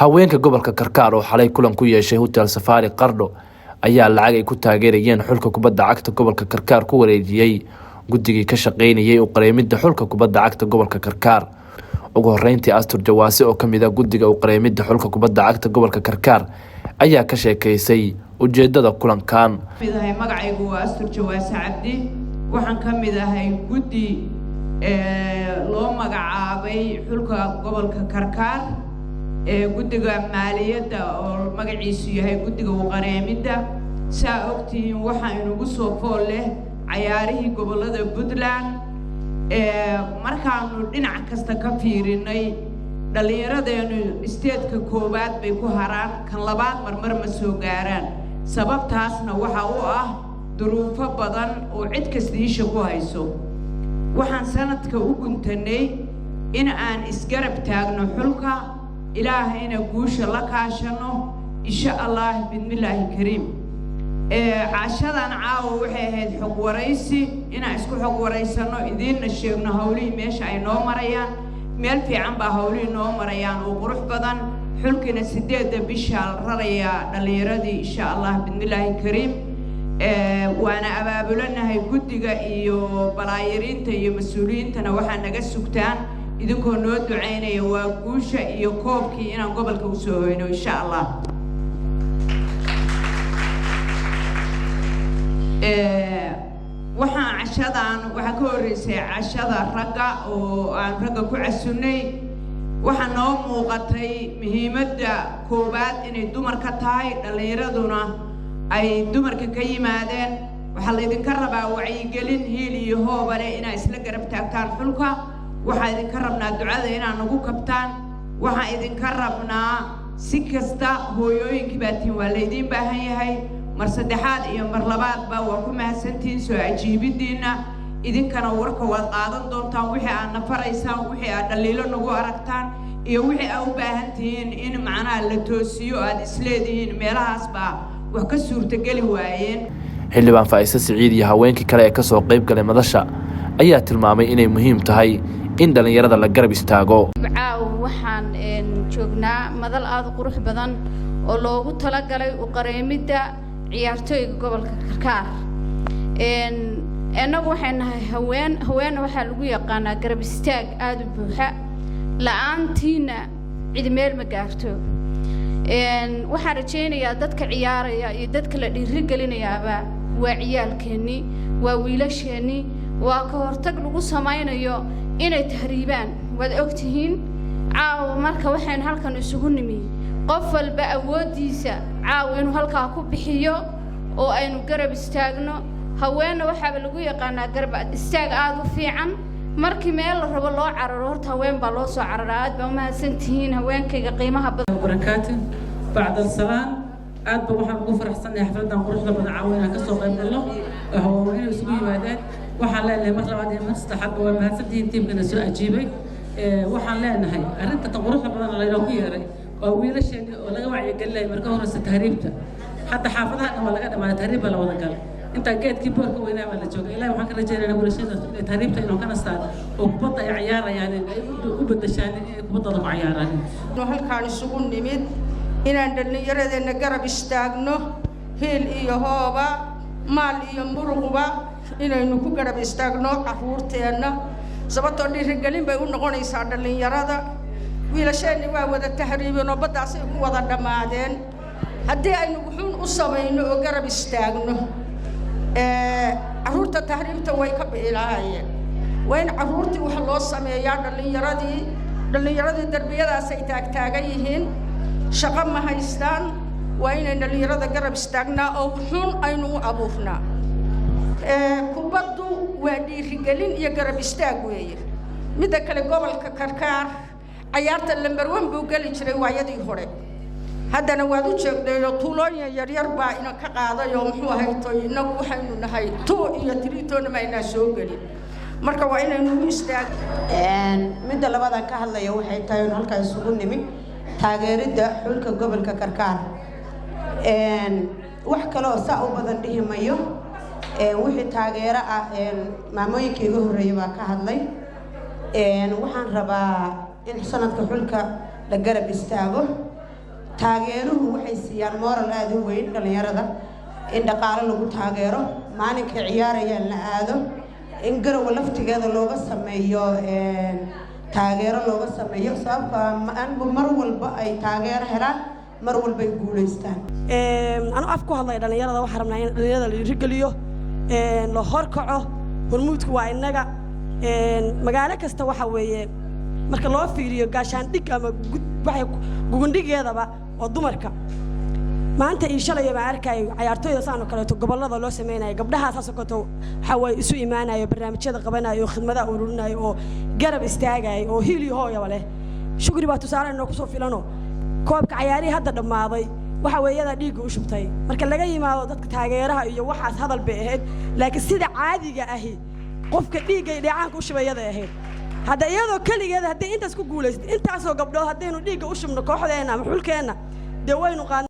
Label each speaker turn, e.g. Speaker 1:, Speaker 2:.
Speaker 1: haweenka gobolka Karkaar oo xalay kulan ku yeeshay Hotel Safari Qardho ayaa lacag ay ku taageerayeen xulka kubadda cagta gobolka Karkaar ku wareejiyay guddigii ka shaqeynayay u qareemida xulka kubadda cagta gobolka Karkaar. ugu horeyntii Astur Jawaasi oo kamid ah guddiga u qareemida xulka kubadda cagta gobolka Karkaar ayaa ka sheekaysay ujeedada kulankan.
Speaker 2: magacaygu waa Astur Jawaasi Cabdi, waxaan kamid ahay guddi loo magacaabay xulka gobolka Karkaar guddiga maaliyadda oo magaciisu yahay guddiga u qareemida. saa ogtiin waxaan inagu soo fool leh cayaarihii gobolada Puntland markaanu dhinac kasta ka fiirinay dhalinyaradeenu isteedka koowaad bay ku haraan, kan labaad marmar ma soo gaaraan. sababtaasna waxa u ah duruufo badan oo cid kasta isha ku hayso. waxaan sanadka u guntanay in aan isgarab taagno xulka, ilaahayna guusha la kaashano insha Allah bismillaahi kariim. cashadan caawa waxay ahayd xog waraysi inaan isku xog waraysano, idiinna sheegno hawlihii meesha ay noo marayaan. meel fiican baa hawlihii noo marayaan oo qurux badan. xulkina 8 bisha raraya dhalinyaradii insha Allah bismillaahi kariim. waana abaabulanahay guddiga iyo balaayiriinta iyo mas'uuliyiintana waxaa naga sugtaan idinkoo noo ducaynaya waa guusha iyo koobkii inaan gobolka u soo hoyno insha Allah. waxaan cashadan waxa ka horeysay cashada ragga oo aan ragga ku casunnay. waxa noo muuqatay muhiimadda koowaad inay dumarka tahay, dhalinyaraduna ay dumarka ka yimaadeen. waxaa laydinka rabaa wacyigelin hiil iyo hoobale inaa isla garab taagtaan xulka. waxaa idinka rabnaa ducada inaa nagu kabtaan. waxaa idinka rabnaa si kasta hooyooyinkii baatiin waa laydiin baahan yahay. mar saddexaad iyo mar labaadba waa ku mahadsantihiin soo ajiibidiina. idinkana warka waad qaadan doontaan wixii aad nafaraysaan, wixii aad dhaliilo nagu aragtaan iyo wixii aad u baahan tihiin in macnaha la toosiyo aad isleedihiin meelahaas baa wax ka suurtageli waayeen.
Speaker 1: xildhibaan Faaiisa Siciid iyo haweenkii kale ee ka soo qayb galay madasha ayaa tilmaamay inay muhiim tahay in dhalinyarada la garab istaago.
Speaker 3: waxaan joognaa madal aad u qurux badan oo loogu talagalay u qareemida ciyaartooyga gobolka Karkaar. anagu waxaan nahay haween waxaa lagu yaqaanaa garab istaag aad u buuxa, la'aantiina cid meel ma gaarto. waxaan rajaynayaa dadka ciyaaraya iyo dadka la dhiirigelinayaaba waa ciyaalkeennii, waa wiilasheennii, waa ka hortag lagu samaynayo inay tahriibaan. waad ogtihiin caawa marka waxaan halkan isugu nimi qof walba awoodiisa caawa inuu halkaa ku bixiyo oo aynu garab istaagno. haweenna waxaa lagu yaqaanaa garab istaag aad u fiican. markii meel la rabo loo cararo horta haween baa loo soo cararaa. aad baa u mahadsantihiin haweenkayga qiimaha badan.
Speaker 4: barakaatu bacda salaan aad baa waxaan ugu faraxsanahay xafladan quruxda badan caawa inaan ka soo qayb galno oo inay isugu yimaadeen. waxaan leenahay mar labaad iyo mar saddexaad waa mahadsantihiin tiimkana soo ajiibay. waxaan leenahay arrinta tan quruxda badan laynoo ku yeeray waa wiilasheennii oo laga wacyigelinaya marka horeysa tahriibta. hadda xaafadaha dhan waa laga dhamaaday, tahriib baa la wada galay. inta geedkii boorka weynaa baa la joogay. ilaahay waxaan ka rajaynaynaa wiilashada inay tahriibta inuu ka nastaan oo kubadda ay ciyaarayaan ay u beddeshaan inay kubaddooda ku ciyaaraan.
Speaker 5: halkaan isugu nimid inaan dhallinyaradeenna garab istaagno, hiil iyo hooba, maal iyo muruqba inaynu ku garab istaagno carruurteenna. sababtoo dhiirigelin bay u noqonaysaa dhallinyarada. wiilasheenni waa wada tahriibeen oo baddaasay ku wada dhammaadeen. haddii aynu wuxuun u samayno oo garab istaagno carruurta tahriibta way ka bixi lahaayeen. waa in carruurtii wax loo sameeyaa. dhallinyaradii darbiyadaasay taagtaagan yihiin, shaqo ma haystaan. waa inay dhallinyarada garab istaagnaa oo wuxuun aynu u abuurnaa. kubaddu waa dhiirigelin iyo garab istaag weeye. midda kale gobolka Karkaar ciyaarta lambar 1 buu gali jiray waayadii hore. haddana waad u jeegdayoo tuulooyin yaryar baa ina ka qaadayoo muxuu ahaytoy inagu waxaynu nahay 2 iyo 3 toona ma inaa soo gelin. marka waa inaynu u istaag.
Speaker 6: midda labadan ka hadlaya waxay tahay in halka isugu nimi taageeridda xulka gobolka Karkaar. wax kale oo saa u badan dhihimayo wixii taageero ah maamooyinkii ugu horeeyay baa ka hadlay. waxaan rabaa in sanadka xulka la garab istaago taageeruhu waxay siiyaan moral aad u weyn dhalinyarada in dhaqaale lagu taageero maalinka ciyaarayaan la aado in garow laftigeeda looga sameeyo taageero looga sameeyo sababtoo mar walba ay taageero helaan mar walba ay guuleystaan
Speaker 7: anu af ku hadlay dhalinyarada waxaan rabnaa in dhalinyarada la dhiirigeliyo la horkaco hormuudku waa inaga magaalo kasta waxa weeye marka loo fiiriyo gaashaandhig ama waxay gugundhigeedaba oo dumarka maanta ii shalay baan arkay ciyaartooyda saan kale to gobolada loo sameeyay gabdhaha saasokoto waxa way isu iimaanayo barnaamijyada qabanayo khidmadaha ururinayo oo garab istaagay oo hiil iyo hooyo leh shukri baa tusaarayno ku soo filano koobka ciyaarihi hadda dhamaaday waxa weeyada dhiig u shubtay marka laga yimaado dadka taageeraha iyo waxaas hadal bay ahayd laakiin sida caadiga ahi qofka dhiigay dhacaanka u shubayada ahayd hadda iyadoo kaligeeda hadday intaas ku guuleysay intaas oo gabdhood haddaynu dhiig u shubno kooxdeena ama xulkeena de waynu qaan